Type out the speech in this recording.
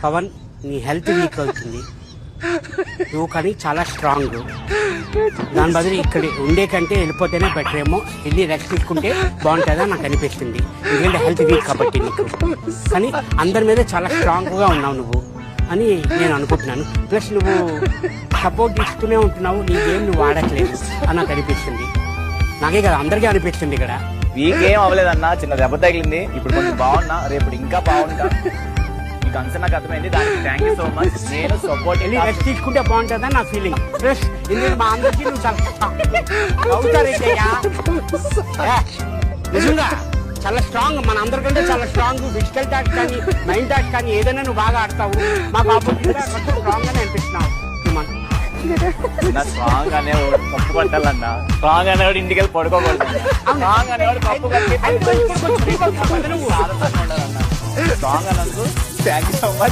పవన్ నీ health week అవుతుంది, నువ్వు కానీ చాలా స్ట్రాంగ్. దాని బదులు ఇక్కడ ఉండే కంటే వెళ్ళిపోతేనే బెటర్ ఏమో, వెళ్ళి రెస్ట్ తీసుకుంటే బాగుంటుందా నాకు అనిపిస్తుంది. ఎందుకంటే హెల్త్ వీక్ కాబట్టి నీకు, కానీ అందరి మీద చాలా స్ట్రాంగ్గా ఉన్నావు నువ్వు అని నేను అనుకుంటున్నాను. ప్లస్ నువ్వు సపోర్ట్ ఇస్తూనే ఉంటున్నావు, నీ గేమ్ నువ్వు ఆడట్లేదు అని నాకు అనిపిస్తుంది. నాకే కదా అందరికీ అనిపిస్తుంది ఇక్కడ. వీకేం అవ్వలేదన్నా, చిన్న దెబ్బ తగిలింది, ఇప్పుడు కొంచెం బాగున్నా, రేపు ఇంకా బాగుంటా. ఈ కన్సర్న్ నాకు అర్థమైంది, దానికి థ్యాంక్ యూ సో మచ్. నేను సపోర్ట్ వెళ్ళి రెస్ట్ తీసుకుంటే బాగుంటుందని నా ఫీలింగ్. ప్లస్ ఎందుకంటే మా అందరికీ నువ్వు నిజంగా చాలా స్ట్రాంగ్, మన అందరికంటే చాలా స్ట్రాంగ్. ఫిజికల్ టాక్ కానీ మైండ్ టాక్ కానీ ఏదైనా నువ్వు బాగా ఆడతావు. మాకు ఆపోజిట్ గా కొంచెం స్ట్రాంగ్ గానే అనిపిస్తున్నావు. స్ట్రాంగ్ అనేవాడు పప్పు పట్టాలన్నా, స్ట్రాంగ్ అనేవాడు ఇంటికి వెళ్ళి పడుకోకూడదు, స్ట్రాంగ్ అనేవాడు పప్పు కట్టి స్ట్రాంగ్ అన్నందుకు థ్యాంక్ యూ సో మచ్.